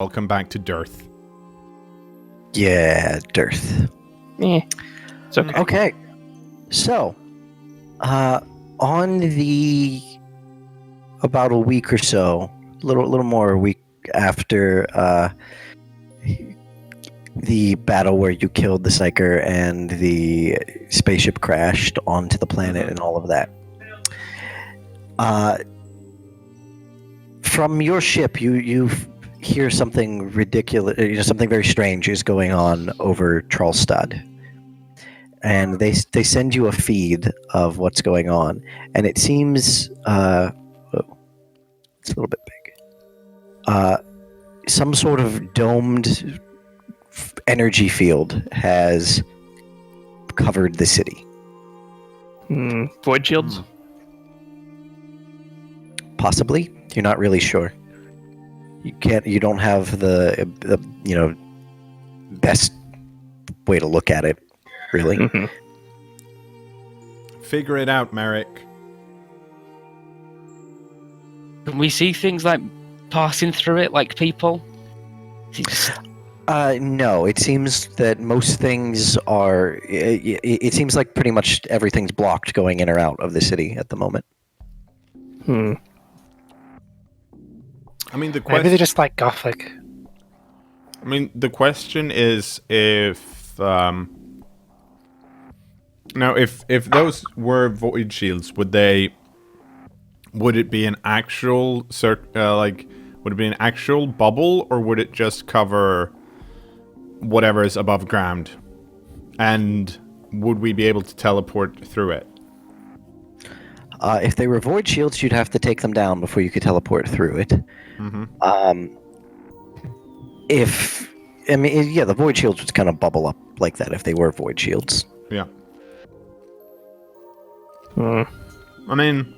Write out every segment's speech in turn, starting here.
Welcome back to Dearth. Yeah, Dearth. It's okay. Okay. So, on the about a week or so, a little more a week after the battle where you killed the Psyker and the spaceship crashed onto the planet and all of that. From your ship, you hear something ridiculous, something very strange is going on over Trollstad. And they send you a feed of what's going on, and it seems it's a little bit big. Some sort of domed energy field has covered the city. Void shields? Possibly, you're not really sure. You don't have the best way to look at it, really. Figure it out, Merrick. Can we see things like passing through it, like people? No, it seems that most things are... It seems like pretty much everything's blocked going in or out of the city at the moment. I mean, the Maybe they're just like Gothic. I mean, the question is if... now, if those were void shields, would it be an actual would it be an actual bubble, or would it just cover whatever is above ground? And would we be able to teleport through it? If they were void shields, you'd have to take them down before you could teleport through it. The void shields would kind of bubble up like that if they were void shields. Yeah. I mean,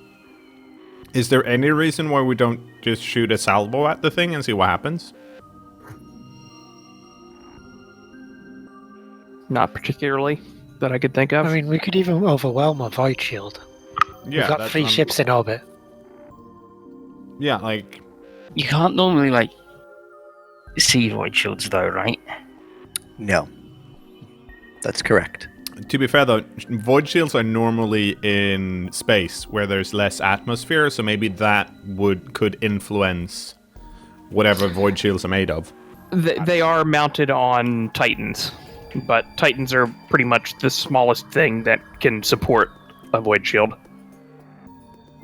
is there any reason why we don't just shoot a salvo at the thing and see what happens? Not particularly, that I could think of. I mean, we could even overwhelm a void shield. Yeah, We've got 3 ships in orbit. Yeah, like... You can't normally, see void shields, though, right? No. That's correct. To be fair, though, void shields are normally in space, where there's less atmosphere, so maybe that could influence whatever void shields are made of. They are mounted on Titans, but Titans are pretty much the smallest thing that can support a void shield.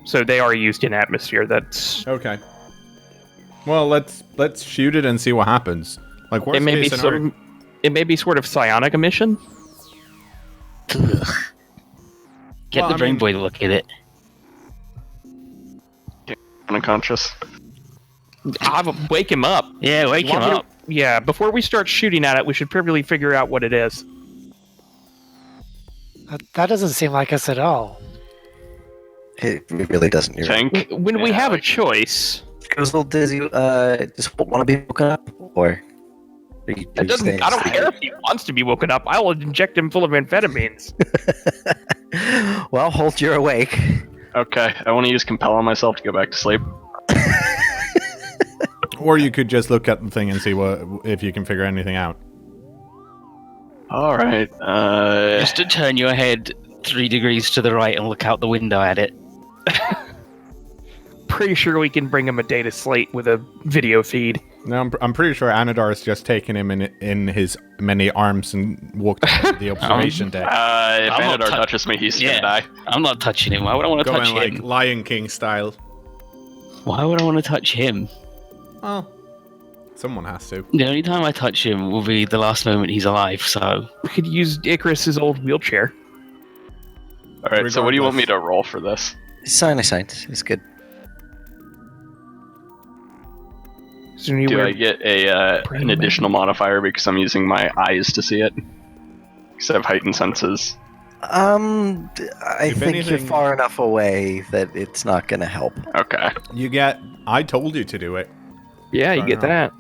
So they are used in atmosphere. That's okay. Well, let's shoot it and see what happens. Like, worst case scenario. It may be sort of psionic emission. Get the brain boy to look at it. Unconscious. I'll wake him up. Yeah, wake him up. Yeah, before we start shooting at it, we should probably figure out what it is. That doesn't seem like us at all. It really doesn't. You're right. Tank. When we have a choice... Goes a little dizzy. Just want to be woken up, or? I don't care if he wants to be woken up. I will inject him full of amphetamines. Well, Holt, you're awake. Okay, I want to use compel on myself to go back to sleep. Or you could just look at the thing and see if you can figure anything out. Alright, Just to turn your head 3 degrees to the right and look out the window at it. Pretty sure we can bring him a data slate with a video feed. No, I'm pretty sure Anadar has just taken him in his many arms and walked to the observation deck. if I'm Anadar touches me, he's gonna die. I'm not touching him. Why would I want to touch Going him? like Lion King style. Why would I want to touch him? Well, someone has to. The only time I touch him will be the last moment he's alive, so... We could use Icarus's old wheelchair. Alright, so what do you want me to roll for this? Sight is good. Do I get an additional modifier because I'm using my eyes to see it? Because I have heightened senses. I think you're far enough away that it's not going to help. Okay. I told you to do it. Yeah, you get that.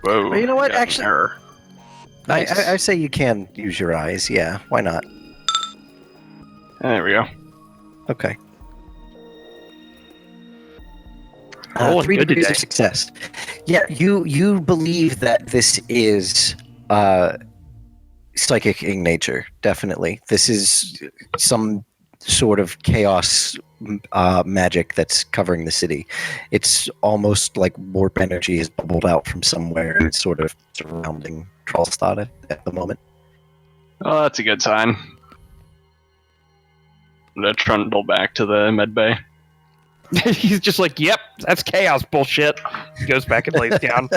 Whoa. Well, you know what? Actually, error. Nice. I say you can use your eyes. Yeah, why not? There we go. Okay. 3 degrees of success. Yeah, you believe that this is psychic in nature, definitely. This is some sort of chaos magic that's covering the city. It's almost like warp energy has bubbled out from somewhere and it's sort of surrounding Trollstad at the moment. Oh, that's a good sign. I'm gonna trundle back to the medbay. He's just like, yep, that's chaos bullshit. He goes back and lays down.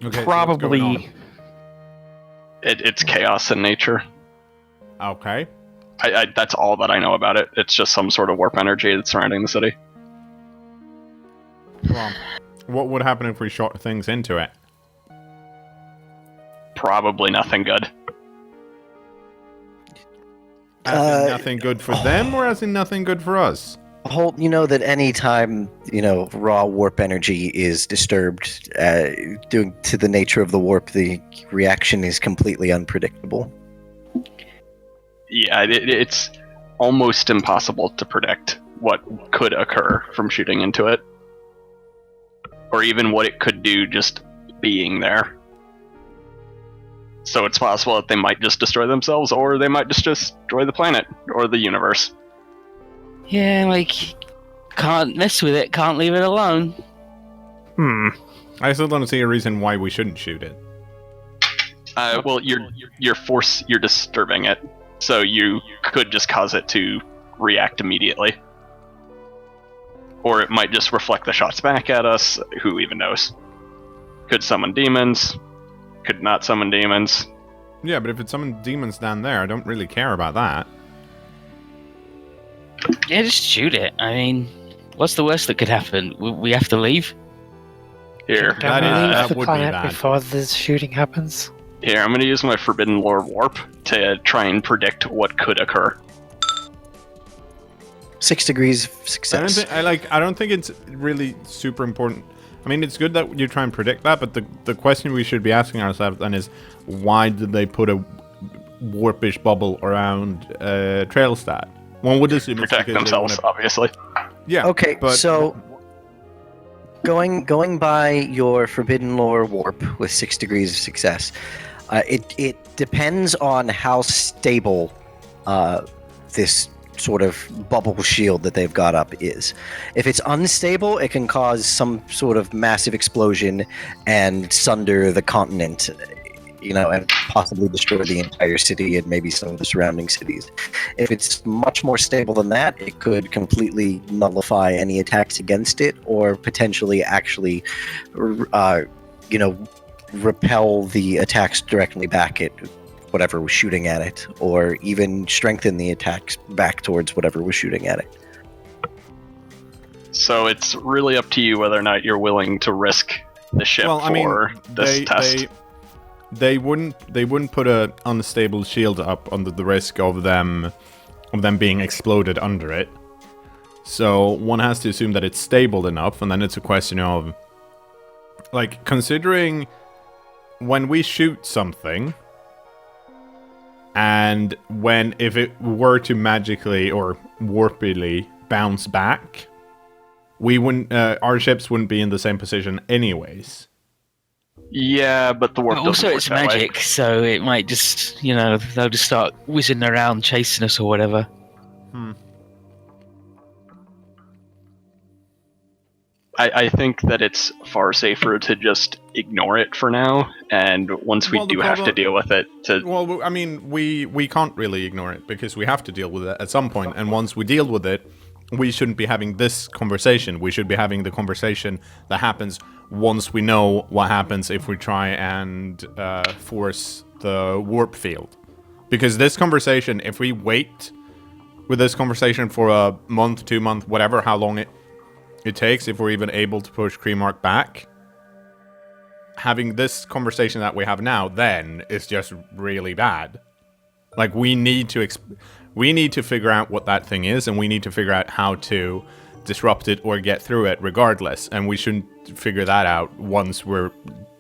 Okay, Probably. It's chaos in nature. Okay. That's all that I know about it. It's just some sort of warp energy that's surrounding the city. Well, what would happen if we shot things into it? Probably nothing good. As in nothing good for them, or as in nothing good for us? Holt, you know that any time, raw warp energy is disturbed due to the nature of the warp, the reaction is completely unpredictable. Yeah, it's almost impossible to predict what could occur from shooting into it. Or even what it could do just being there. So it's possible that they might just destroy themselves, or they might just destroy the planet, or the universe. Yeah, can't mess with it, can't leave it alone. I still don't see a reason why we shouldn't shoot it. Well, you're disturbing it, so you could just cause it to react immediately. Or it might just reflect the shots back at us, who even knows. Could summon demons, could not summon demons. Yeah, but if it summoned demons down there, I don't really care about that. Yeah, just shoot it. I mean, what's the worst that could happen? We have to leave? Here. That the would be planet bad. before this shooting happens. Here, I'm going to use my Forbidden Lore Warp to try and predict what could occur. 6 degrees of success. I don't think it's really super important. I mean, it's good that you try and predict that, but the question we should be asking ourselves then is, why did they put a warpish bubble around Trailstad? One would assume it's protect because themselves, obviously. Yeah. Okay, but so going by your Forbidden Lore Warp with 6 degrees of success, it depends on how stable this sort of bubble shield that they've got up is. If it's unstable, it can cause some sort of massive explosion and sunder the continent, and possibly destroy the entire city and maybe some of the surrounding cities. If it's much more stable than that, it could completely nullify any attacks against it, or potentially actually, repel the attacks directly back at whatever was shooting at it, or even strengthen the attacks back towards whatever was shooting at it. So it's really up to you whether or not you're willing to risk the ship for this test. They wouldn't put a unstable shield up under the risk of them being exploded under it. So one has to assume that it's stable enough, and then it's a question of, considering when we shoot something, and if it were to magically or warpily bounce back, we wouldn't. Our ships wouldn't be in the same position anyways. Yeah, but the warp doesn't also work it's that magic, way. so it might just, they'll just start whizzing around chasing us or whatever. I think that it's far safer to just ignore it for now, and once we have to deal with it... Well, I mean, we can't really ignore it, because we have to deal with it at some point, and once we deal with it, we shouldn't be having this conversation. We should be having the conversation that happens once we know what happens if we try and force the warp field. Because this conversation, if we wait with this conversation for a month, 2 months, whatever, how long it takes, if we're even able to push Kremark back, having this conversation that we have now then is just really bad. We need to figure out what that thing is, and we need to figure out how to disrupt it or get through it regardless, and we shouldn't figure that out once we're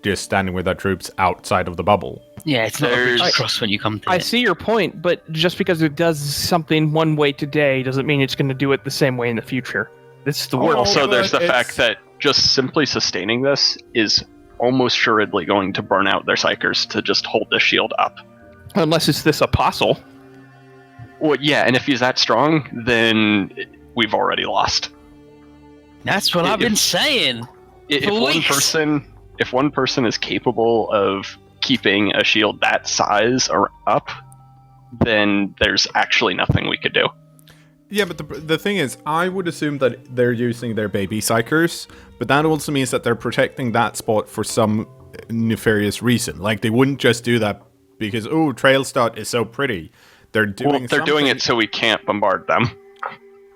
just standing with our troops outside of the bubble. Yeah, it's not a bridge There's- to cross when you come to I it. see your point, but just because it does something one way today doesn't mean it's going to do it the same way in the future. This is the Oh, world. Also, there's the but fact that just simply sustaining this is almost assuredly going to burn out their psychers to just hold this shield up. Unless it's this apostle. Well, yeah, and if he's that strong, then we've already lost. That's what I've been saying. If For weeks. if one person is capable of keeping a shield that size or up, then there's actually nothing we could do. Yeah, but the thing is, I would assume that they're using their baby psychers, but that also means that they're protecting that spot for some nefarious reason. Like, they wouldn't just do that because, oh, Trail Stud is so pretty. They're doing They're doing something- it so we can't bombard them.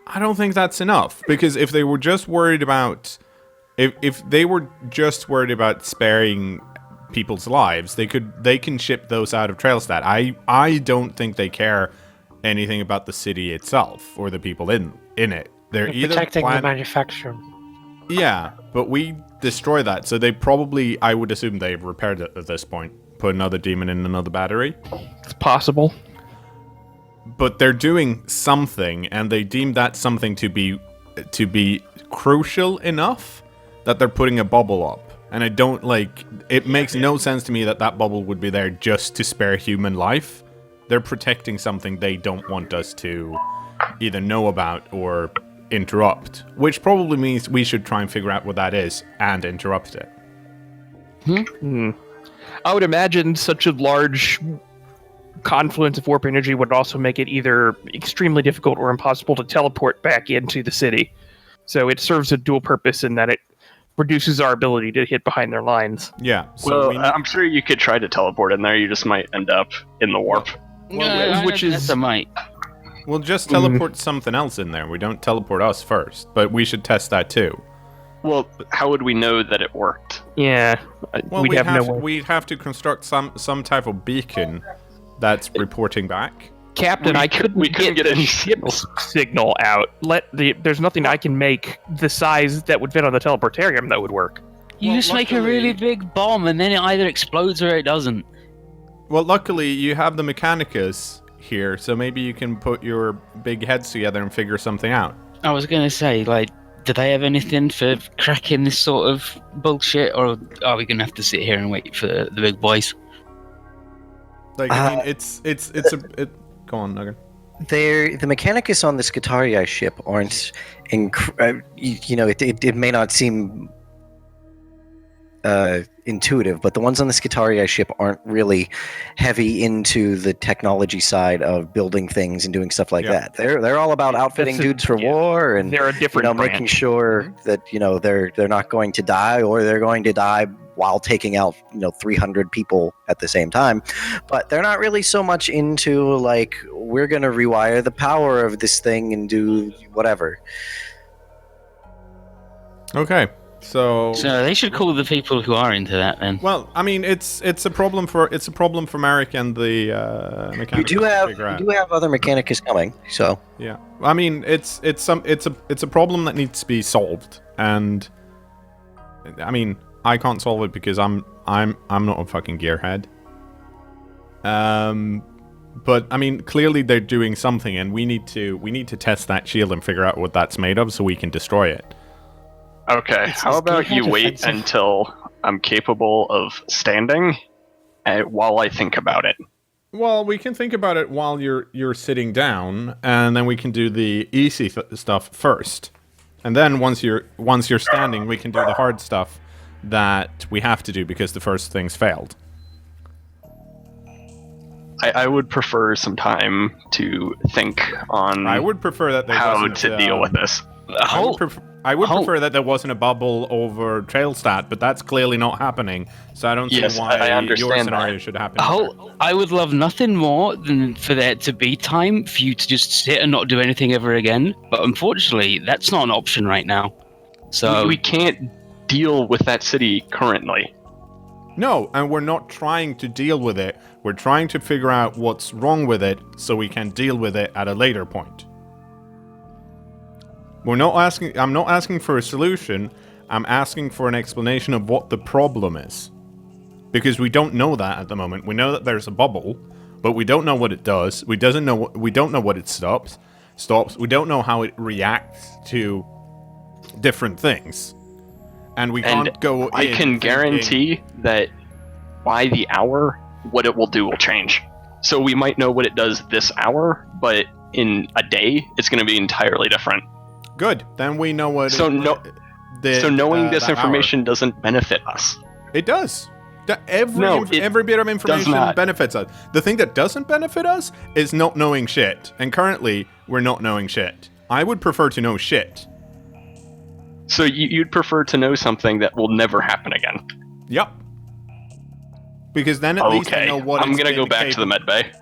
I don't think that's enough, because if they were just worried about... If they were just worried about sparing people's lives, they can ship those out of Trailstat. I don't think they care anything about the city itself or the people in it. They're either Protecting the manufacturer. Yeah, but we destroy that, so they probably, I would assume they've repaired it at this point. Put another demon in another battery. It's possible. But they're doing something, and they deem that something to be crucial enough that they're putting a bubble up. And I don't it makes no sense to me that that bubble would be there just to spare human life. They're protecting something they don't want us to either know about or interrupt, which probably means we should try and figure out what that is and interrupt it. I would imagine such a large confluence of warp energy would also make it either extremely difficult or impossible to teleport back into the city. So it serves a dual purpose in that it reduces our ability to hit behind their lines. Yeah, so Well, I'm sure you could try to teleport in there. You just might end up in the warp. which is- That's a might. we'll just teleport something else in there. We don't teleport us first, but we should test that too. Well, how would we know that it worked? Yeah, Well, we'd have no way. we'd have to construct some type of beacon that's reporting back. Captain, We I couldn't couldn't get get any the ship's signal out. There's nothing I can make the size that would fit on the teleportarium that would work. You Well, just make a luckily- really big bomb and then it either explodes or it doesn't. Well, luckily you have the Mechanicus here, so maybe you can put your big heads together and figure something out. I was going to say, do they have anything for cracking this sort of bullshit, or are we going to have to sit here and wait for the big boys? Like, I mean, it's go on, Nugget. The Mechanicus on the Skitarii ship aren't, it may not seem intuitive, but the ones on the Skitarii ship aren't really heavy into the technology side of building things and doing stuff like Yeah. that. They're all about outfitting That's a- dudes for yeah. war and They're a different branch. making sure that they're not going to die, or they're going to die while taking out 300 people at the same time. But they're not really so much into we're going to rewire the power of this thing and do whatever. Okay, so So they should call the people who are into that then. well, I mean, it's a problem for Marek and the You Mechanicus do to have figure out. other Mechanicus coming, so Yeah, I mean, it's a problem that needs to be solved, and I mean, I can't solve it because I'm not a fucking gearhead. But I mean, clearly they're doing something, and we need to test that shield and figure out what that's made of so we can destroy it. Okay, It's how just about being you wait defensive. until I'm capable of standing while I think about it? Well, we can think about it while you're sitting down, and then we can do the easy stuff first, and then once you're standing, we can do the hard stuff that we have to do because the first thing's failed. I would prefer some time to think on I would prefer that there how wasn't, to deal with this. I would Hold. prefer that there wasn't a bubble over Trailstat, but that's clearly not happening. So I don't Yes, see why I your understand scenario that. should happen. either. I would love nothing more than for there to be time for you to just sit and not do anything ever again. But unfortunately, that's not an option right now. So We can't deal with that city currently. No, and we're not trying to deal with it. We're trying to figure out what's wrong with it so we can deal with it at a later point. I'm not asking for a solution. I'm asking for an explanation of what the problem is. because we don't know that at the moment. We know that there's a bubble, but we don't know what it does. We don't know what it stops. We don't know how it reacts to different things. And we can't go I in can thinking- guarantee that by the hour, what it will do will change. So we might know what it does this hour, but in a day, it's going to be entirely different. Good. Then we know what. So knowing this that information doesn't benefit us. hour. It does. Every bit of does information not. benefits us. The thing that doesn't benefit us is not knowing shit. And currently, we're not knowing shit. I would prefer to know shit. So you'd prefer to know something that will never happen again. Yep. Because then at least I know what I'm it's going to go been back to the medbay.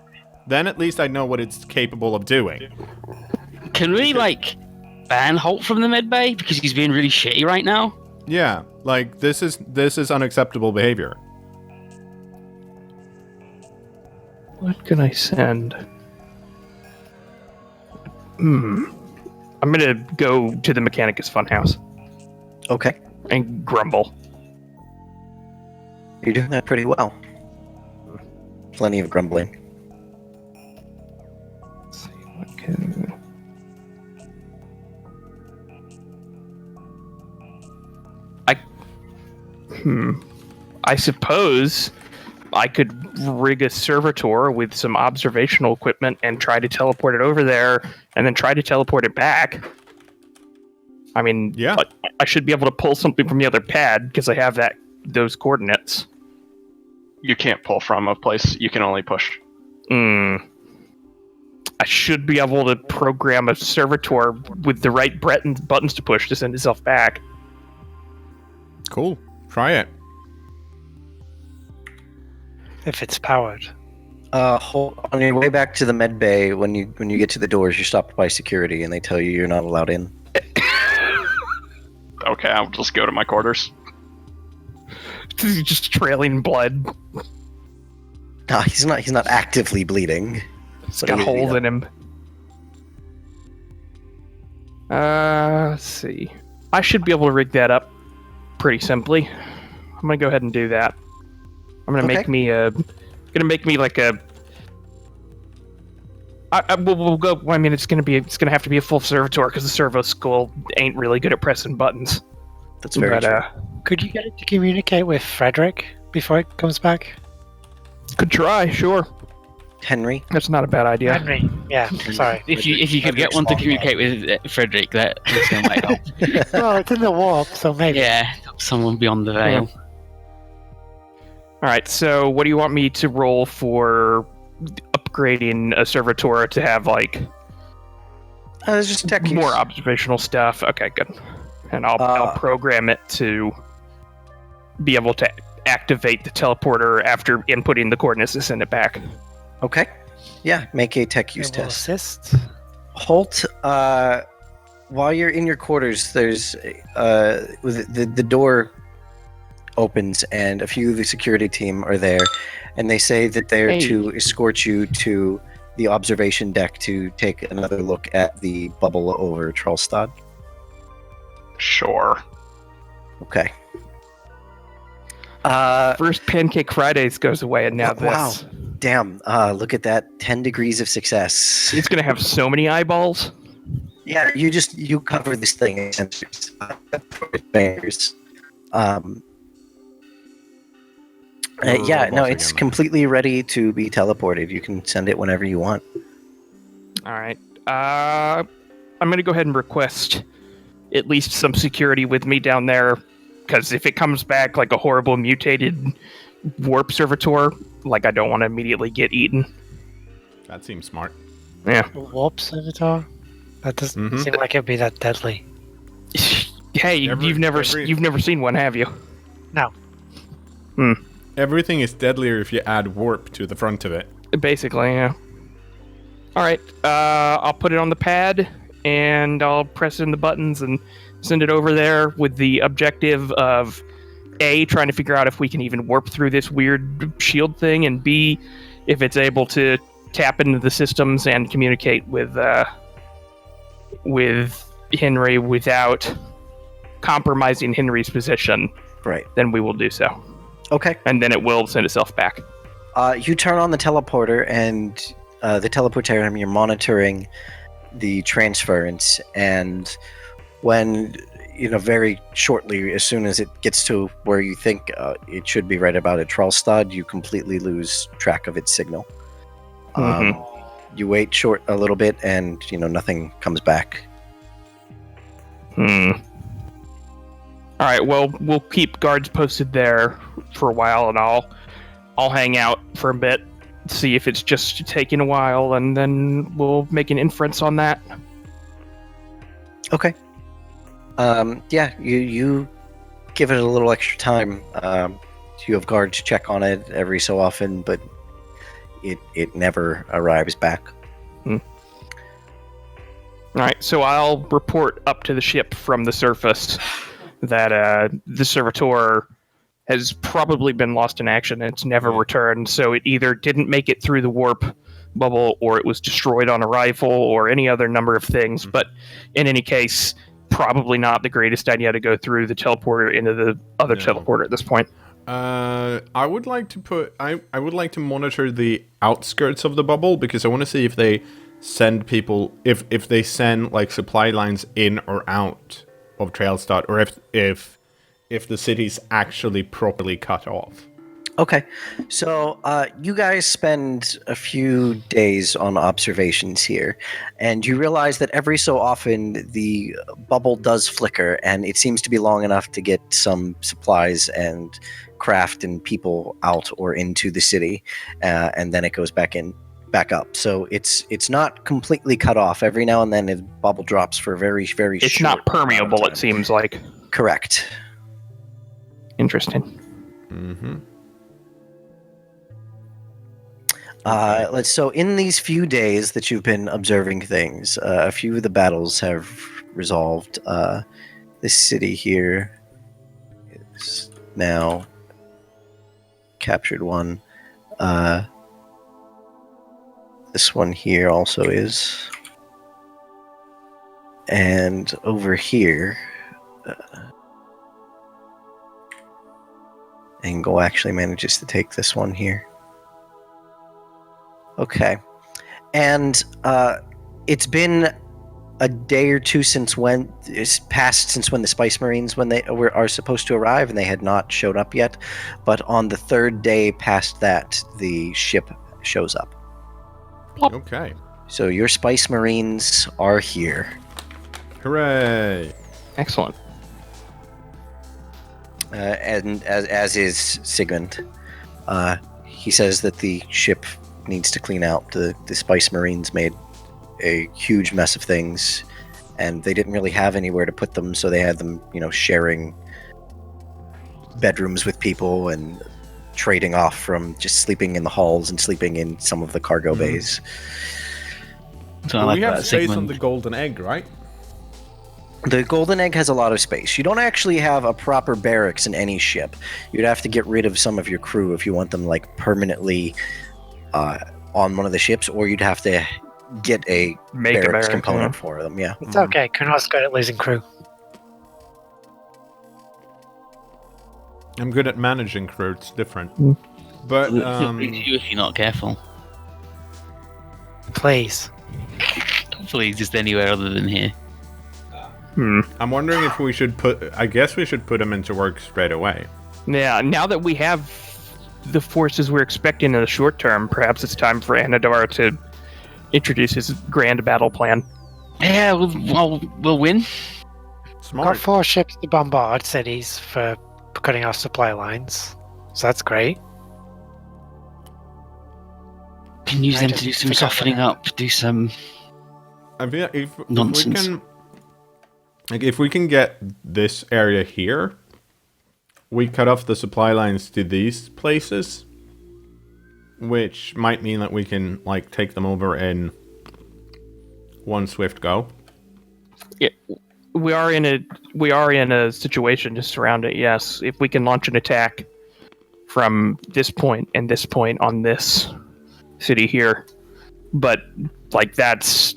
Then at least I know what it's capable of doing. Can we ban Holt from the medbay because he's being really shitty right now? Yeah, like this is unacceptable behavior. What can I send? I'm gonna go to the Mechanicus Funhouse Okay. and grumble. You're doing that pretty well. Plenty of grumbling. Let's see what can. I suppose I could rig a servitor with some observational equipment and try to teleport it over there, and then try to teleport it back. I mean, Yeah. I should be able to pull something from the other pad because I have those coordinates. You can't pull from a place. You can only push. I should be able to program a servitor with the right buttons to push to send itself back. Cool. Try it. If it's powered. On your way back to the med bay, when you get to the doors, you're stopped by security, and they tell you you're not allowed in. Okay, I'll just go to my quarters. Just trailing blood. No, he's not actively bleeding. It's got holes in him. Let's see. I should be able to rig that up pretty simply. I'm gonna go ahead and do that. I'm gonna make me like a. We'll go. I mean, it's gonna have to be a full servitor because the servo school ain't really good at pressing buttons. That's very true. Could you get it to communicate with Frederick before it comes back? Could try, sure. Henry. That's not a bad idea. Henry. Yeah, sorry. If you could get one to communicate with Frederick, that might help. Well, it's in the warp, so maybe. Yeah, someone beyond the veil. All right. So, what do you want me to roll for upgrading a servitor to have There's just tech use. more observational stuff? Okay, good. And I'll program it to be able to activate the teleporter after inputting the coordinates to send it back. Okay. Yeah, make a tech use It will test. assist. Holt, while you're in your quarters, there's the door opens and a few of the security team are there, and they say that they're to escort you to the observation deck to take another look at the bubble over Trollstad. Sure. Okay. First Pancake Fridays goes away, and now this. Wow. Damn. Look at that. 10 degrees of success. It's gonna have so many eyeballs. Yeah, you cover this thing in sensors. Fingers. It's completely ready to be teleported. You can send it whenever you want. All right. I'm gonna go ahead and request at least some security with me down there, because if it comes back like a horrible mutated warp servitor, I don't want to immediately get eaten. That seems smart. Yeah. Warp servitor? That doesn't seem like it'd be that deadly. Hey, you've never seen one, have you? No. Everything is deadlier if you add warp to the front of it. Basically, yeah. All right. I'll put it on the pad, and I'll press in the buttons and send it over there with the objective of A, trying to figure out if we can even warp through this weird shield thing, and B, if it's able to tap into the systems and communicate with Henry without compromising Henry's position. Right. Then we will do so. Okay. and then it will send itself back. You turn on the teleporter, and the teleportarium, you're monitoring the transference, and when, very shortly, as soon as it gets to where you think it should be right about at Trollstad, you completely lose track of its signal. You wait a little bit, and, nothing comes back. All right, well, we'll keep guards posted there for a while, and I'll hang out for a bit, see if it's just taking a while, and then we'll make an inference on that. Okay. Yeah, you give it a little extra time. You have guards check on it every so often, but it never arrives back. All right, so I'll report up to the ship from the surface that the servitor has probably been lost in action and it's never returned, so it either didn't make it through the warp bubble or it was destroyed on arrival or any other number of things, but in any case, probably not the greatest idea to go through the teleporter into the other teleporter at this point. I would like to monitor the outskirts of the bubble, because I want to see if they send people, if they send like supply lines in or out of Trailstad, or if the city's actually properly cut off. Okay, so you guys spend a few days on observations here, and you realize that every so often the bubble does flicker, and it seems to be long enough to get some supplies and craft and people out or into the city, and then it goes back up. So it's not completely cut off. Every now and then the bubble drops for a very, very short It's not permeable, amount of it seems like. Correct. Interesting. So in these few days that you've been observing things, a few of the battles have resolved. This city here is now captured one. This one here also is. And over here, Angle actually manages to take this one here. Okay. And it's been a day or two since when the Spice Marines are supposed to arrive, and they had not showed up yet. But on the third day past that, the ship shows up. Okay. So your Spice Marines are here. Hooray! Excellent. And as is Sigmund. He says that the ship needs to clean out. The Spice Marines made a huge mess of things, and they didn't really have anywhere to put them, so they had them, sharing bedrooms with people and trading off from just sleeping in the halls and sleeping in some of the cargo bays. So I We like have that, space on Sigmund. the Golden Egg, right? The Golden Egg has a lot of space. You don't actually have a proper barracks in any ship. You'd have to get rid of some of your crew if you want them permanently on one of the ships, or you'd have to get a Make a barracks barracks, component for them. Yeah. It's okay. cKnoor's good at losing crew. I'm good at managing crew. It's different. But He'll beat you if you're not careful. Please. Hopefully he's just anywhere other than here. I'm wondering if we should I guess we should put him into work straight away. Yeah, now that we have the forces we're expecting in the short term, perhaps it's time for Anadar to introduce his grand battle plan. Yeah, we'll win. Got Smart. 4 ships to bombard cities for cutting off supply lines. So that's great. Can use I them to just do some forgot softening that. up, do some I feel if we nonsense. can, if we can get this area here, we cut off the supply lines to these places, which might mean that we can take them over in one swift go. Yeah, we are in a situation to surround it. Yes, if we can launch an attack from this point and this point on this city here, but that's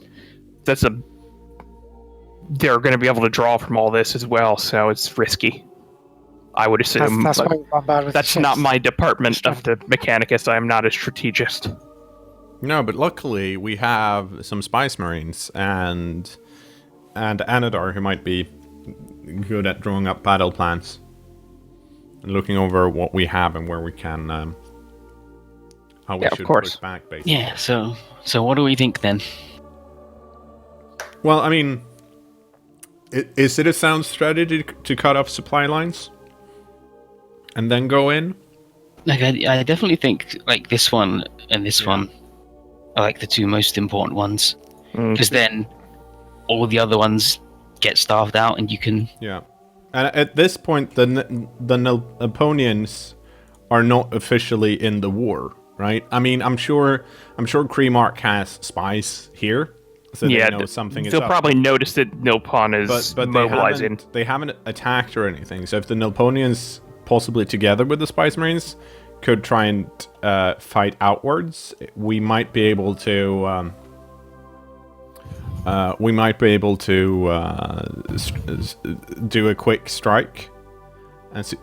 they're going to be able to draw from all this as well, so it's risky. I would assume. That's but why we bombard with that's ships. not my department of the Mechanicus. I am not a strategist. No, but luckily we have some Spice Marines and Anadar who might be good at drawing up battle plans and looking over what we have and where we can, how we should push back, basically. Yeah. So what do we think then? Well, I mean, is it a sound strategy to cut off supply lines and then go in? Like, I definitely think like this one and this one are like the two most important ones, because then all the other ones get starved out, and you can. Yeah, and at this point, the Napoleons are not officially in the war, right? I mean, I'm sure Kremark has spies here, so they know something is they'll up. probably notice that Nilpon is but mobilizing. they haven't attacked or anything. So if the Nilponians, possibly together with the Spice Marines, could try and fight outwards, we might be able to. Do a quick strike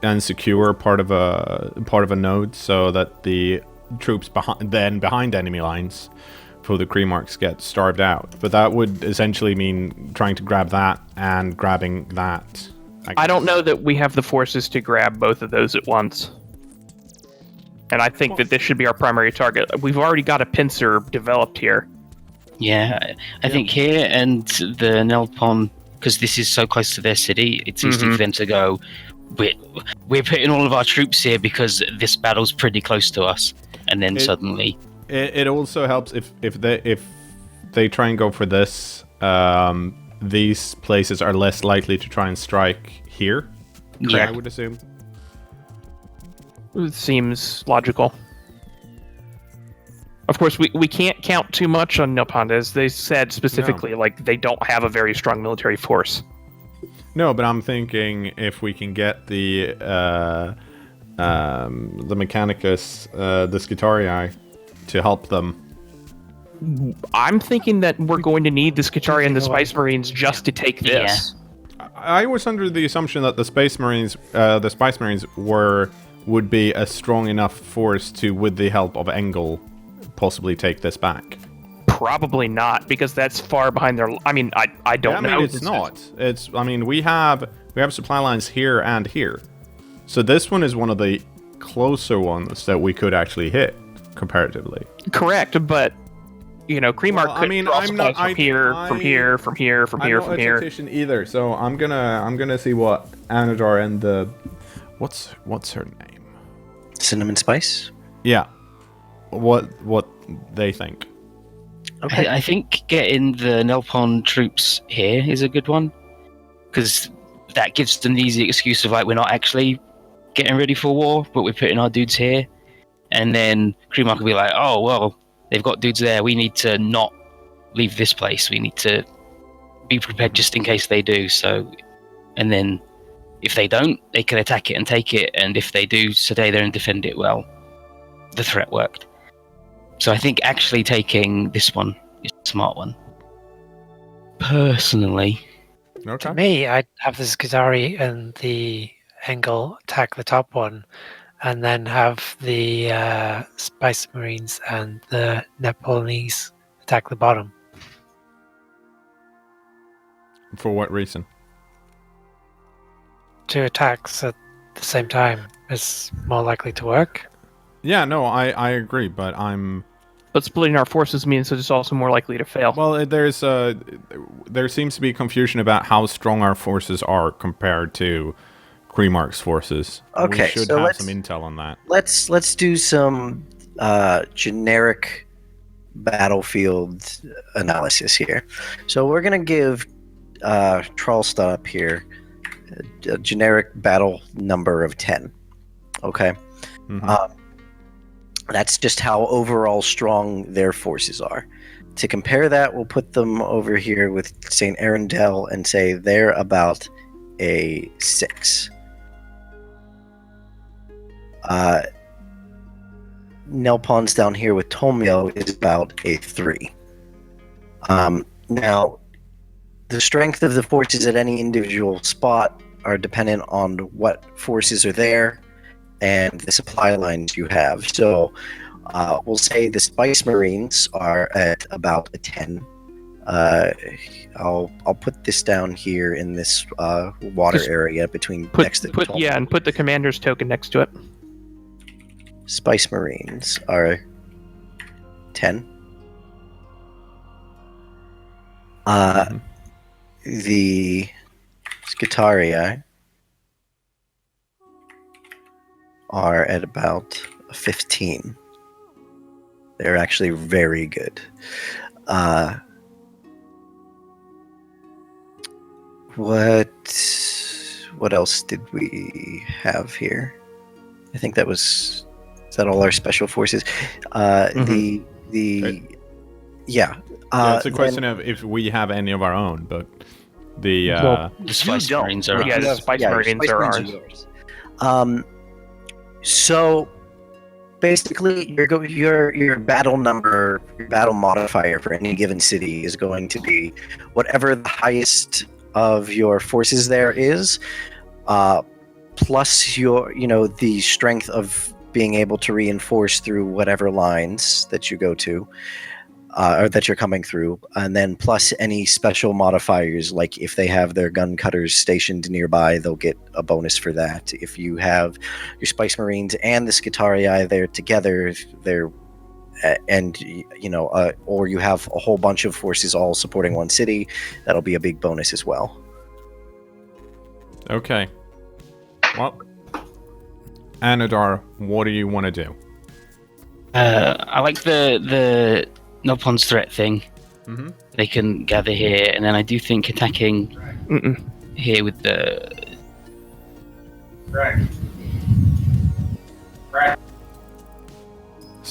and secure part of a node, so that the troops behind enemy lines for the Kremarks get starved out. But that would essentially mean trying to grab that and grabbing that. I don't know that we have the forces to grab both of those at once. And I think that this should be our primary target. We've already got a pincer developed here. Yeah, I think here and the Nelpon, because this is so close to their city, it's easy for them to go, we're putting all of our troops here because this battle's pretty close to us. And then suddenly... It also helps if they try and go for this, these places are less likely to try and strike here. Yeah. I would assume. It seems logical. Of course, we can't count too much on Nilpon, as they said specifically, like, they don't have a very strong military force. No, but I'm thinking if we can get the Mechanicus, the Skitarii, to help them. I'm thinking that we're going to need the Skitarii and the Spice Marines just to take this. Yeah. I was under the assumption that the Spice Marines would be a strong enough force to, with the help of Engel, possibly take this back. Probably not, because that's far behind their... I mean, I don't know. It's not. We have supply lines here and here. So this one is one of the closer ones that we could actually hit, comparatively. Correct, but... Kremark could draw supplies from here. I'm not a tactician either, so I'm gonna see what Anadar and the... What's her name? Cinnamon Spice? Yeah. What they think. Okay. I think getting the Nelpon troops here is a good one, because that gives them the easy excuse of, like, we're not actually getting ready for war, but we're putting our dudes here. And then Kremark will be like, oh, well, they've got dudes there. We need to not leave this place. We need to be prepared just in case they do. So, and then if they don't, they can attack it and take it. And if they do, stay there and defend it well. The threat worked. So I think actually taking this one is a smart one. Personally. Okay. To me, I'd have the Skitarii and the Engel attack the top one, and then have the Spice Marines and the Nepalese attack the bottom. For what reason? 2 attacks at the same time is more likely to work. Yeah, no, I agree, but But splitting our forces means that it's also more likely to fail. Well, there seems to be confusion about how strong our forces are compared to Kremark's forces. Okay, we should so have some intel on that. Let's do some generic battlefield analysis here. So we're gonna give Tralstad up here a generic battle number of 10. Okay. Mm-hmm. That's just how overall strong their forces are. To compare that, we'll put them over here with St. Arundel and say they're about a 6. Nelpon's down here with Tomio is about a 3. Now, the strength of the forces at any individual spot are dependent on what forces are there and the supply lines you have. So we'll say the Spice Marines are at about a 10. I'll put this down here in this water Just area between next to the and put the commander's token next to it. Spice Marines are 10. The Skitarii are at about a 15. They're actually very good. What else did we have here? I think that was... Is that all our special forces? Okay. Yeah. Yeah, it's a question of if we have any of our own, but the The Spice Marines are Yeah, the Spice Marines are ours. yours. So basically, your battle number, your battle modifier for any given city is going to be whatever the highest of your forces there is, plus the strength of being able to reinforce through whatever lines that you go to. Or that you're coming through, and then plus any special modifiers, like if they have their gun cutters stationed nearby, they'll get a bonus for that. If you have your Spice Marines and the Skitarii there together, or you have a whole bunch of forces all supporting one city, that'll be a big bonus as well. Okay. Well, Anadar, what do you want to do? I like the Noppon's threat thing. Mm-hmm. They can gather here, and then I do think attacking here with the...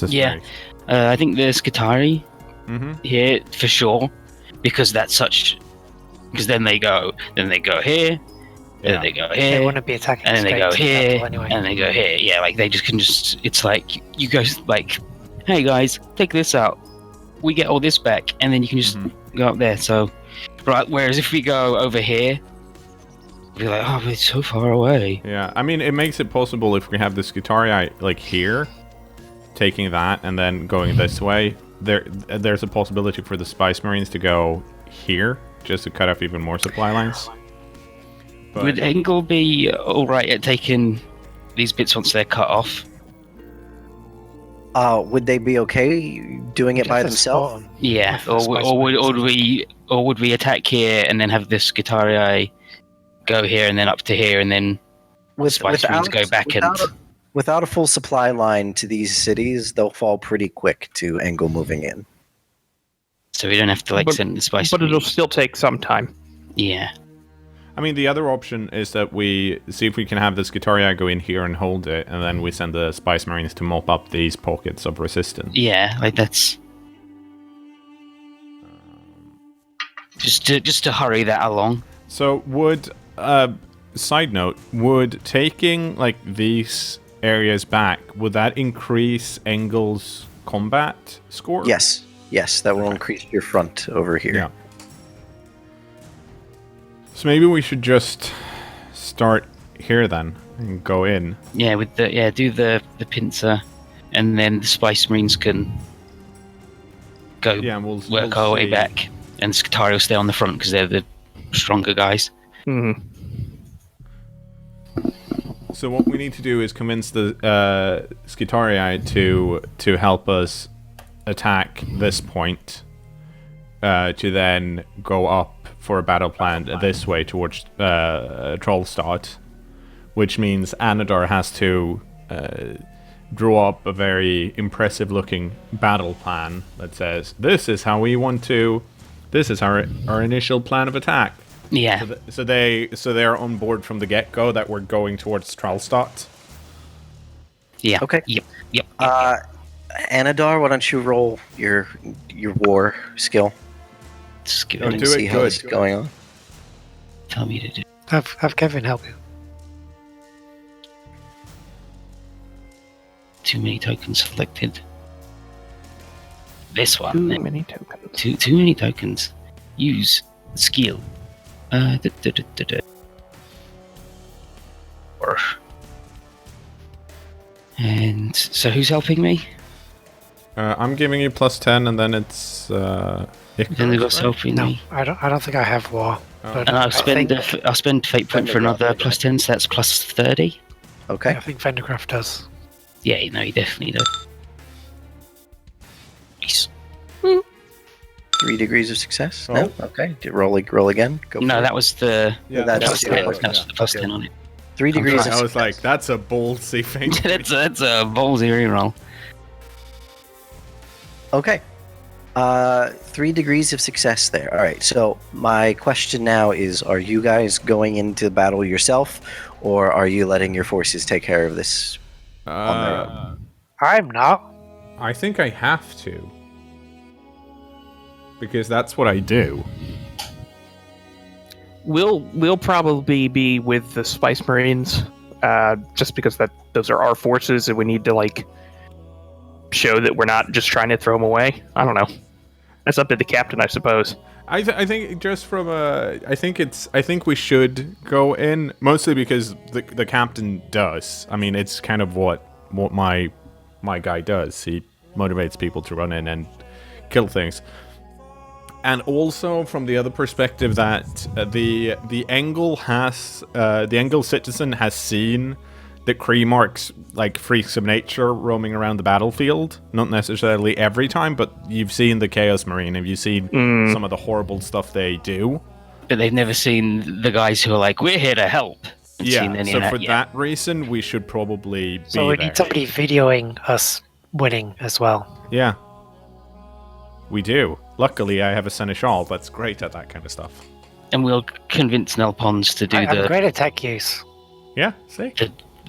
Yeah. I think the Skitarii here for sure, because that's such... Because then they go here, then they go here, They wouldn't be attacking and then they straight go to the here, capital anyway. and they go here. Yeah, like they just can just... It's like, you guys like, hey guys, take this out. We get all this back, and then you can just go up there. So, right. Whereas if we go over here, we'll be like, oh, but it's so far away. Yeah, I mean, it makes it possible if we have the Skitarii like here, taking that and then going this way. There's a possibility for the Spice Marines to go here, just to cut off even more supply lines. But Would Engel be all right at taking these bits once they're cut off? Would they be okay doing it by themselves? Yeah, With the Spice or would we attack here and then have this Skitarii go here and then up to here and then Spice Marines go back without a full supply line to these cities, they'll fall pretty quick to Engel moving in. So we don't have to send the Spice But it'll Marines. still take some time. Yeah. I mean, the other option is that we see if we can have the Skitarii go in here and hold it, and then we send the Spice Marines to mop up these pockets of resistance. Yeah, like that's just to hurry that along. So would side note, would taking like these areas back, would that increase Engel's combat score? Yes, that will increase your front over here. Yeah. So maybe we should just start here then and go in. Yeah, with do the pincer, and then the Spice Marines can go work our way back, and Skitarii will stay on the front because they're the stronger guys. Mm-hmm. So what we need to do is convince the Skitarii to help us attack this point, to then go up for a battle plan this way towards Trollstad, which means Anadar has to draw up a very impressive looking battle plan that says, this is our initial plan of attack. Yeah. So they're on board from the get-go that we're going towards Trollstad. Yeah. Okay. Yep. Anadar, why don't you roll your war skill? Just give Oh, it do See it how good. it's going on. Tell me to do. Have Kevin help you. Too many tokens selected. This Too one. many tokens. Too many tokens. Use skill. And so who's helping me? I'm giving you +10, and then it's Indigo's helping No, me. I don't think I have war. But And I think I'll spend fate point for another +10, so that's +30. Okay. I think Vendercraft does. Yeah, no, he definitely does. Nice. 3 degrees of success. Oh. No. Okay. Roll again. Go. No, for it. that was the That's plus the 10. other one, That's the plus Okay. 10 on it. 3 degrees of I was success. like, that's a ballsy thing. that's a ballsy reroll. Okay. 3 degrees of success there. All right. So my question now is: are you guys going into battle yourself, or are you letting your forces take care of this on their own? I'm not. I think I have to. Because that's what I do. We'll probably be with the Spice Marines, just because those are our forces, and we need to like show that we're not just trying to throw them away. I don't know. That's up to the captain, I suppose. I think just from I think we should go in, mostly because the captain does. I mean, it's kind of what my guy does. He motivates people to run in and kill things. And also from the other perspective that the Engel citizen has seen the Kreemark's like freaks of nature roaming around the battlefield. Not necessarily every time, but you've seen the Chaos Marine. Have you seen some of the horrible stuff they do? But they've never seen the guys who are like, we're here to help. Haven't seen any So of that for yet. that reason, we should probably be So we there. need somebody videoing us winning as well. Yeah. We do. Luckily, I have a Seneschal that's great at that kind of stuff. And we'll convince Nelpons to do I'm great at tech use. Yeah, see?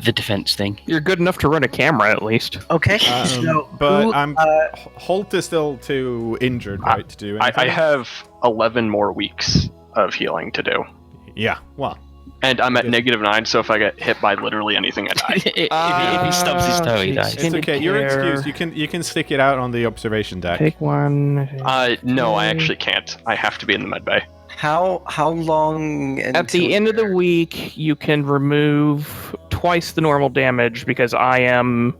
the defense thing. You're good enough to run a camera, at least. Okay. So But who, Holt is still too injured, right, to do anything? I have 11 more weeks of healing to do. Yeah, well. And I'm at Good. -9, so if I get hit by literally anything, I die. if he stubs his toe, he dies. It's okay. You're excused. You can stick it out on the observation deck. Pick one. No, I actually can't. I have to be in the medbay. how long? At the end of the week, you can remove twice the normal damage because I am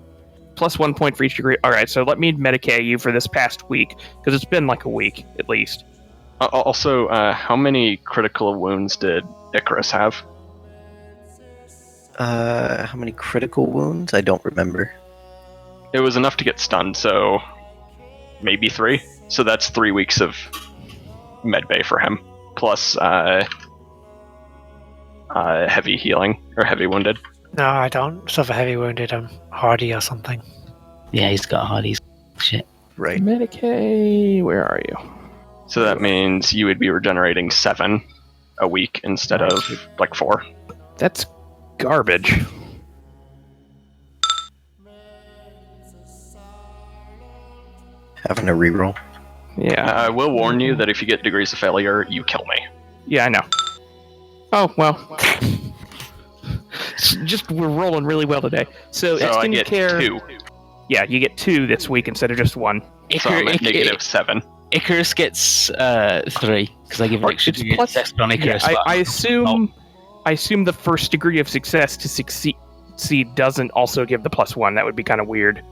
+1 point for each degree. All right, so let me medicate you for this past week because it's been like a week at least. Also, how many critical wounds did Icarus have? How many critical wounds? I don't remember. It was enough to get stunned, so maybe 3. So that's 3 weeks of medbay for him, plus heavy healing or heavy wounded. No, I don't suffer heavy wounded. I'm hardy or something. Yeah, he's got Hardy's shit. Right. Medicate, where are you? So that means you would be regenerating 7 a week instead of like 4. That's garbage. Having a reroll. Yeah. I will warn you that if you get degrees of failure, you kill me. Yeah, I know. Oh, well. Just, we're rolling really well today. So So I extended get care. 2. Yeah, you get 2 this week instead of just 1. So I'm at -7. Icarus gets 3 because I give an Or extra it's degree plus- test on Yeah, Icarus. I assume the first degree of success to succeed doesn't also give the +1. That would be kind of weird.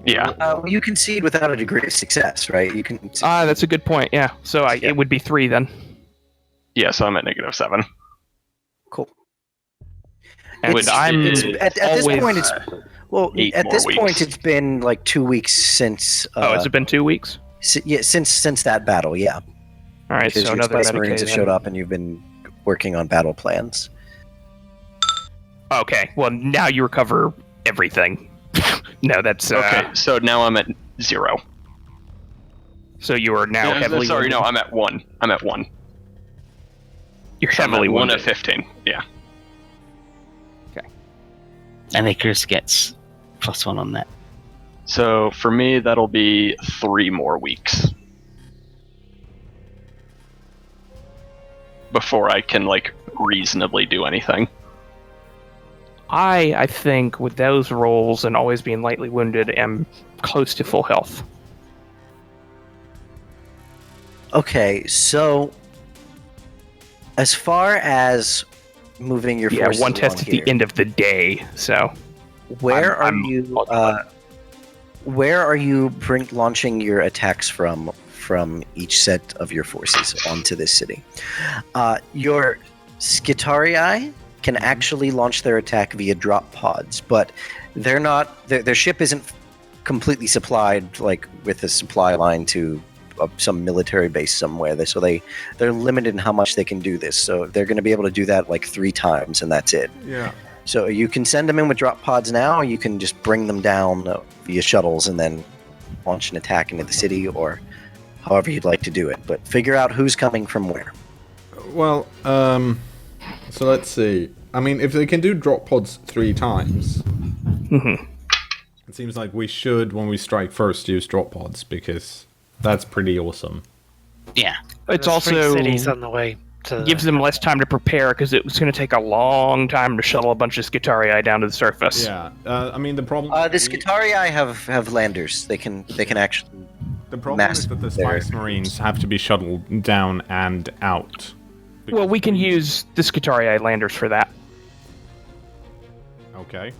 Yeah. You concede without a degree of success, right? You can. That's a good point. Yeah. So it would be 3 then. Yeah, so I'm at -7. Cool. And Which I'm is- At this always- point, it's well. 8 At more this weeks. point, it's been like 2 weeks since. has it been 2 weeks? Yeah, since that battle, yeah. All right. Because So your another Spice Marines have Medicaid showed then. up, and you've been working on battle plans. Okay. Well, now you recover everything. No, that's Okay, so now I'm at 0. So you are now No, heavily. sorry, wounded. no, I'm at 1. I'm at 1. You're So I'm heavily at 1 wounded. of 15. Yeah. And Icarus gets +1 on that. So for me, that'll be 3 more weeks before I can like reasonably do anything. I think with those rolls and always being lightly wounded, am close to full health. Okay, so as far as moving your Yeah, forces one test along at here. the end of the day. So Where I'm are you? all done. Where are you launching your attacks from each set of your forces onto this city? Your Skitarii can actually launch their attack via drop pods, but they're not. Their ship isn't completely supplied, like with a supply line to some military base somewhere. So they're limited in how much they can do this. So they're going to be able to do that like 3 times, and that's it. Yeah. So you can send them in with drop pods now, or you can just bring them down via shuttles and then launch an attack into the city, or however you'd like to do it. But figure out who's coming from where. Well, so let's see. I mean, if they can do drop pods 3 times, it seems like we should, when we strike first, use drop pods, because that's pretty awesome. Yeah. it's There's 3 also cities on the way to gives them less time to prepare because it was going to take a long time to shuttle a bunch of Skitarii down to the surface. Yeah. I mean, the problem. The Skitarii have landers. They can actually. The problem is that the Spice Marines have to be shuttled down and out. Well, we can use the Skitarii landers for that. Okay.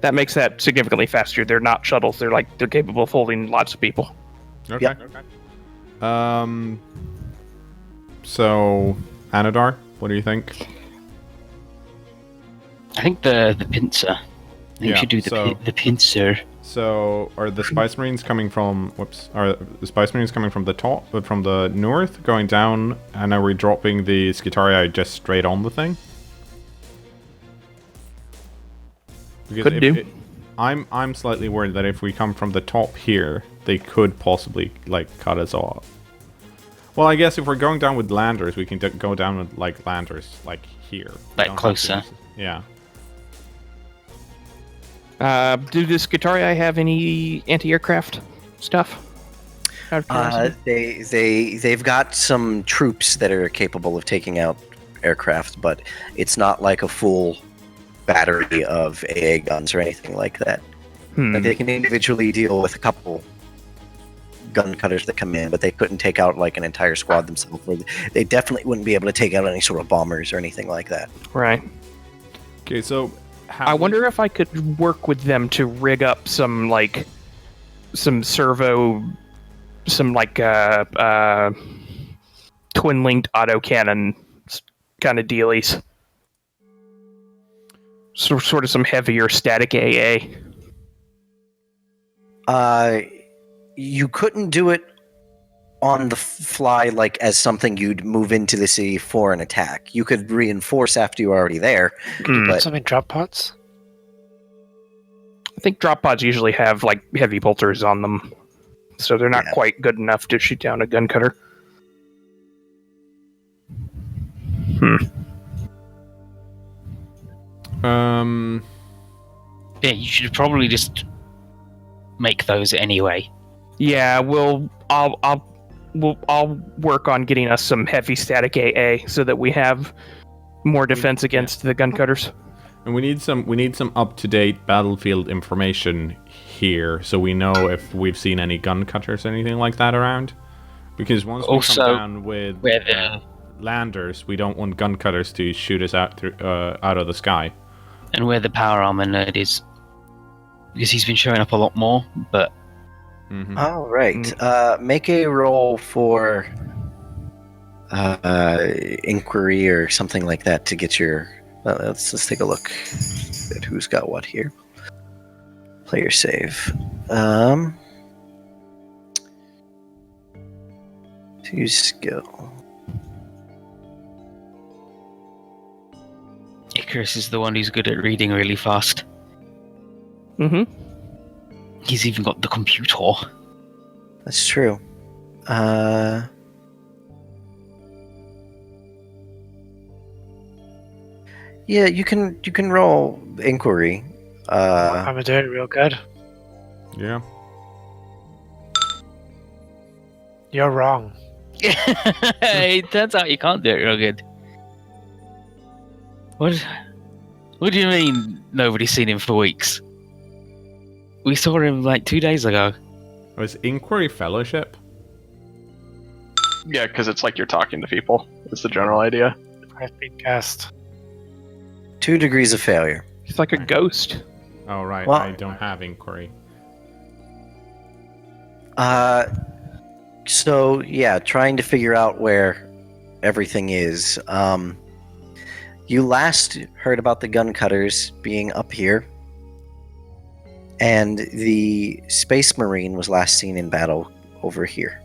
That makes that significantly faster. They're not shuttles. They're capable of holding lots of people. Okay. Yep. Okay. So, Anadar, what do you think? I think the pincer. I think Yeah, we should do the pincer. So, are the Spice Marines coming from? Are the Spice Marines coming from the top, but from the north, going down, and are we dropping the Skitarii just straight on the thing? Because Could do. I'm slightly worried that if we come from the top here, they could possibly cut us off. Well, I guess if we're going down with landers, we can go down with landers here. We don't have Closer. to- Yeah. Do the Skitarii have any anti-aircraft stuff? Out of curiosity? They've got some troops that are capable of taking out aircraft, but it's not like a full battery of AA guns or anything like that. Like they can individually deal with a couple gun cutters that come in, but they couldn't take out an entire squad themselves. Or they definitely wouldn't be able to take out any sort of bombers or anything like that. Right. Okay, so I wonder if I could work with them to rig up some servo, some twin-linked autocannon kind of dealies. So, sort of some heavier static AA. You couldn't do it on the fly as something you'd move into the city for an attack. You could reinforce after you're already there. But Something drop pods? I think drop pods usually have heavy bolters on them, so they're not quite good enough to shoot down a gun cutter. Yeah, you should probably just make those anyway. Yeah, I'll work on getting us some heavy static AA so that we have more defense against the gun cutters. And we need some up-to-date battlefield information here, so we know if we've seen any gun cutters or anything like that around. Because once we come down with landers, we don't want gun cutters to shoot us out of the sky. And where the power armor nerd is, because he's been showing up a lot more. But all right, make a roll for inquiry or something like that to get your. Let's take a look at who's got what here. Player save. 2 skill. Icarus is the one who's good at reading really fast. Mm-hmm. He's even got the computer. That's true. Yeah, you can roll inquiry. I'm doing real good. Yeah. You're wrong. It turns out you can't do it real good. What do you mean nobody's seen him for weeks? We saw him 2 days ago. Was Inquiry Fellowship? Yeah, because it's like you're talking to people. It's the general idea. I've been cast. 2 degrees of failure. It's like a ghost. Oh, right. Well- I don't have inquiry. So yeah, trying to figure out where everything is. You last heard about the gun cutters being up here, and the Space Marine was last seen in battle over here.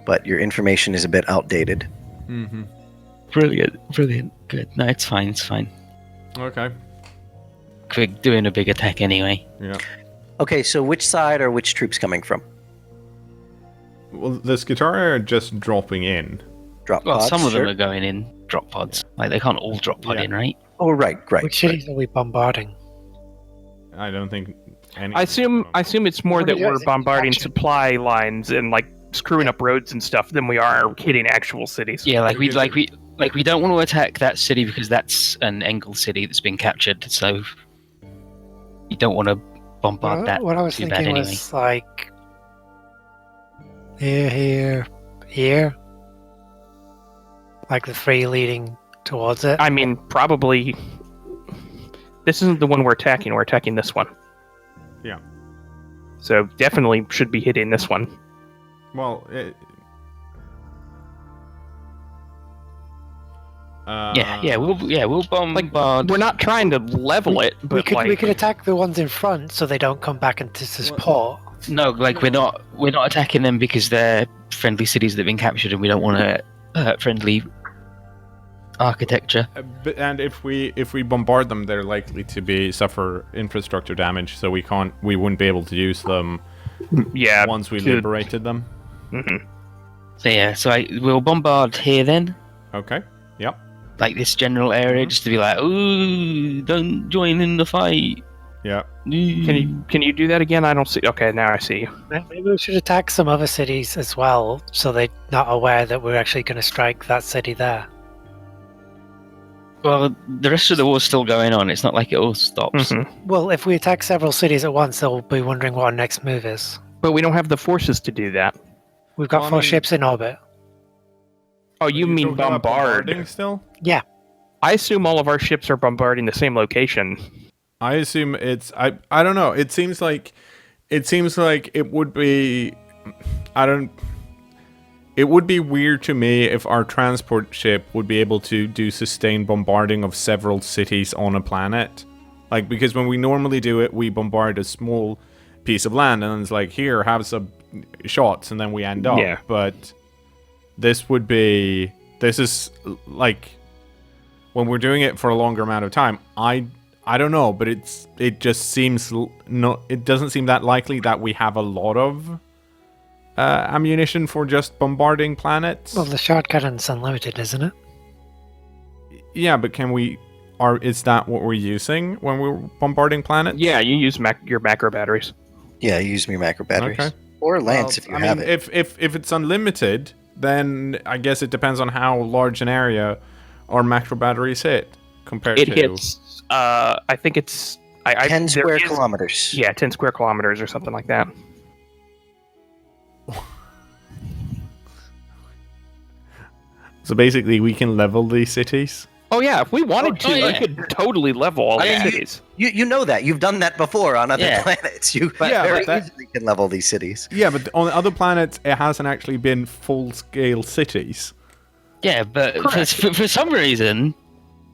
But your information is a bit outdated. Mm-hmm. Brilliant. Good. No, it's fine. Okay. We're doing a big attack anyway. Yeah. Okay, so which side are which troops coming from? Well, the Skitarii are just dropping in. Drop Well, pods? some of them Sure. are going in drop pods. Like they can't all drop pod Yeah. in, right? Oh, right. Which cities are we bombarding? I don't think any. I assume it's more What that are you we're guys bombarding action? supply lines and like screwing up roads and stuff than we are hitting actual cities. Yeah, like we Because we don't want to attack that city because that's an Engel city that's been captured. So you don't want to bombard that. What I was too bad thinking anyway. was like here, like the 3 leading towards it. I mean, probably. This isn't the one we're attacking. We're attacking this one. Yeah. So definitely should be hitting this one. Well, We'll bombard. We're not trying to level it, we but could attack the ones in front so they don't come back into support. No, like we're not attacking them because they're friendly cities that have been captured, and we don't want to hurt friendly architecture. and if we bombard them, they're likely to suffer infrastructure damage, so we wouldn't be able to use them yeah. once we to- liberated them. Mhm. So we'll bombard here then, Okay. Yep. like this general area, just to be like, ooh, don't join in the fight. Yeah. Can you do that again? I don't see. Okay, now I see you. Maybe we should attack some other cities as well, so they're not aware that we're actually going to strike that city there. Well, the rest of the war's still going on. It's not like it all stops. Mhm. Well, if we attack several cities at once, they'll be wondering what our next move is. But we don't have the forces to do that. We've got Well, I 4 mean- ships in orbit. Oh, you mean talking about bombard? bombarding still? I assume all of our ships are bombarding the same location. I assume it's I don't know. It seems like it would be it would be weird to me if our transport ship would be able to do sustained bombarding of several cities on a planet. Like, because when we normally do it, we bombard a small piece of land and then it's like, here, have some shots, and then we end up. Yeah. But this is like, when we're doing it for a longer amount of time, I don't know, but it just seems it doesn't seem that likely that we have a lot of ammunition for just bombarding planets. Well, the shot cannon's unlimited, isn't it? Yeah, but is that what we're using when we're bombarding planets? Yeah, you use your macro batteries. Yeah, use your macro batteries. Okay. Or Lance if you have it. If it's unlimited, then I guess it depends on how large an area our macro batteries hit compared It to. hits. I think it's 10 there square is- kilometers. Yeah, 10 square kilometers or something like that. So basically, we can level these cities. Oh yeah, if we wanted to, yeah. we could totally level all the Yeah. cities. You know that. You've done that before on other Yeah. planets. You Yeah, very but that- easily can level these cities. Yeah, but on the other planets, it hasn't actually been full-scale cities. Yeah, but for some reason,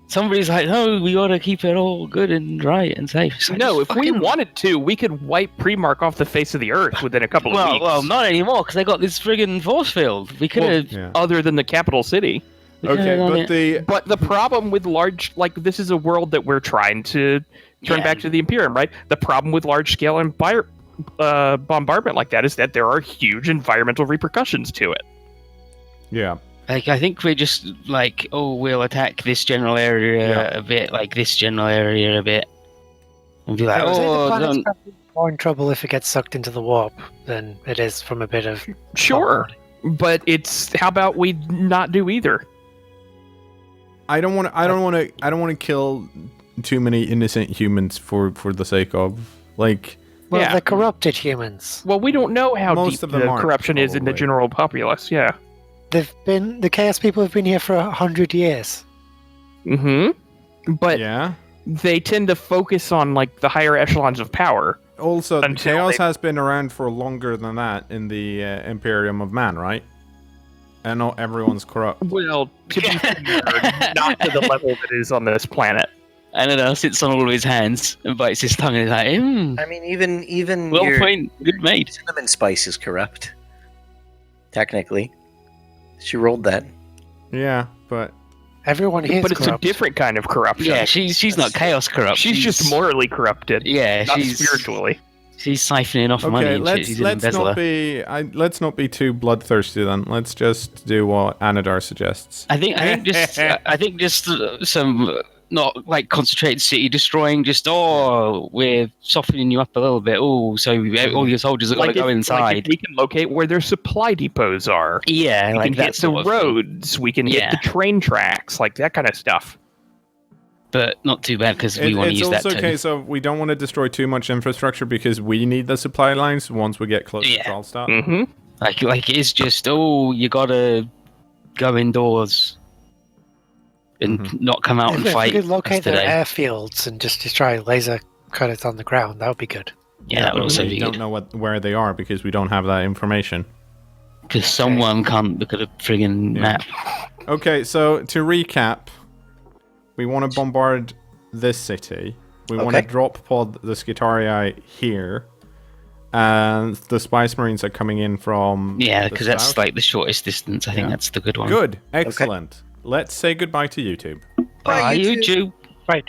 somebody's like, no, we gotta keep it all good and right and safe. It's like, No, if we fucking- wanted to, we could wipe Primark off the face of the earth within a couple of weeks. Well, not anymore because they got this friggin' force field. We could have. Yeah. Other than the capital city. Okay, but But the problem with large, like, this is a world that we're trying to turn Yeah. back to the Imperium, right? The problem with large-scale bombardment like that is that there are huge environmental repercussions to it. yeah, Like, I think we're just like, oh, we'll attack this general area Yeah. a bit, like this general area a bit, and be like, I would say the oh, planet's don't. probably more in trouble if it gets sucked into the warp than it is from a bit of. Sure, but it's how about we not do either? I don't want to kill too many innocent humans for the sake of, like. Well, Yeah. they're corrupted humans. Well, we don't know how Most deep of them the aren't, corruption is in the probably. general populace. Yeah, the Chaos people have been here for 100 years. Mm-hmm. But Yeah. they tend to focus on like the higher echelons of power. Also, Until Chaos they- has been around for longer than that in the Imperium of Man, right? And not everyone's corrupt. Well, to be fair, not to the level that is on this planet. Anadar sits on all of his hands and bites his tongue and is like, I mean, even well your point, good mate. cinnamon spice is corrupt. Technically, she rolled that. Yeah, but Everyone here is But it's corrupt. a different kind of corruption. Yeah, she's not chaos corrupt. She's just morally corrupted. Yeah, not she's spiritually. She's siphoning off money okay. and shit. Let's She's an let's embezzler. not be let's not be too bloodthirsty then. Let's just do what Anadar suggests. I think just some not like concentrated city destroying. Just we're softening you up a little bit. Oh, so all your soldiers have got to go inside. if we can locate where their supply depots are. Yeah, We like can that hit the sort of thing. roads. We can hit Yeah. the train tracks, like that kind of stuff. But not too bad because we want to It's use that also too. a case of we don't want to destroy too much infrastructure because we need the supply lines once we get close to Yeah. Trollstadt. Mm-hmm. Like it is just you gotta go indoors and not come out and If we fight. could locate as their today. airfields and just try laser credits on the ground, that would be good. Yeah, that would but also we be don't good. know where they are because we don't have that information. Because someone can't look at a friggin' Yeah. map. Okay, so to recap, we want to bombard this city. We want to Okay. drop pod the Skitarii here. And the Spice Marines are coming in from Yeah, the because that's south. like the shortest distance. I think Yeah. that's the good one. Good. Excellent. Let's say goodbye to YouTube. Bye, YouTube. Right.